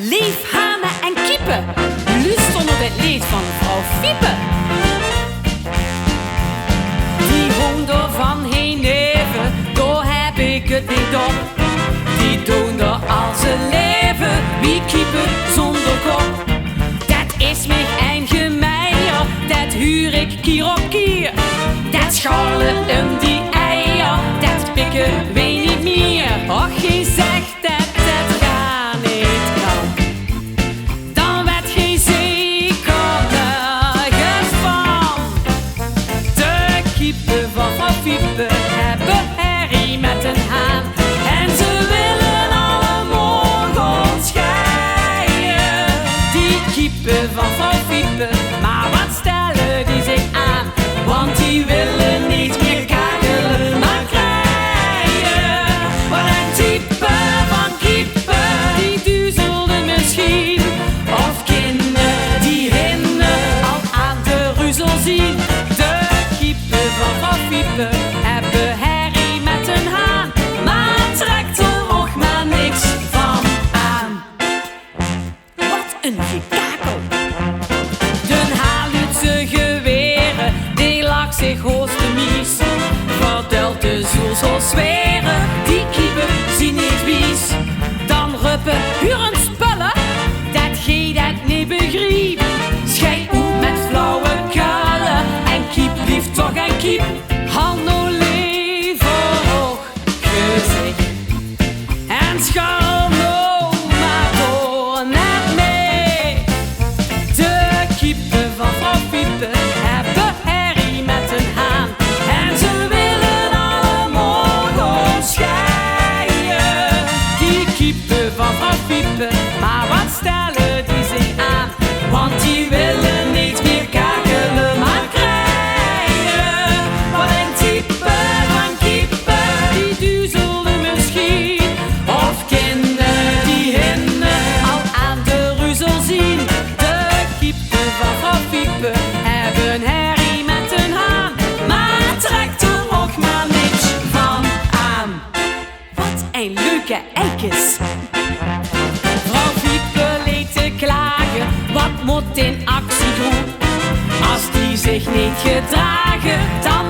Lief, hanen en kiepen, lust onder het leed van vrouw Fiepe. Die hoender van Heneven, daar heb ik het niet op. Die doen er al zijn leven, wie kiepen zonder kop. Dat is mij een gemeier, dat huur ik kier op kier. Dat scharrelen die eier, dat pikken wij niet meer. Och, je zegt dat het gaan niet kan, dan werd je zeker nergens van. De kiepen van vrouw Fiepe hebben herrie met een haan. En ze willen alle morgen scheiden. Die kiepen van vrouw Fiepe, maar wat stellen die zich aan? Want die willen niet meer kakelen, maar krijgen. Wat een type van kiepen, die duzelden misschien. Of kinderen die hinden al aan de ruzel zien. De kiepen van vrouw Fiepe hebben herrie met een haan, maar trekt er nog maar niks van aan. Wat een gekakel. De Haalutse geweren, die lag zich hoogst de mies. Vertelt de zoel zo zweren, die kiepen zien niet wies. Dan ruppen huren spullen, dat gij dat niet begreep. Schij uit met flauwe kuilen en kiep lief toch en kiep. Hand nou leven hoog gezicht en scharrel nou maar door naar mee. De kiepen van vrouw Fiepe hebben herrie met een haan. En ze willen alle morgen scheiden. Die kiepen van vrouw Fiepe, maar wat stellen die zich aan? Want die willen niet meer kakelen, maar krijgen. Wat een type van kiepen, die duzelden misschien. Of kinderen die hinden al aan de ruzel zien. De kiepen van vrouw Fiepe hebben herrie met een haan, maar trekt er ook maar niks van aan. Wat een leuke eikes. Vrouw Fiepe leed te klagen, wat moet in actie doen? Als die zich niet gedragen, dan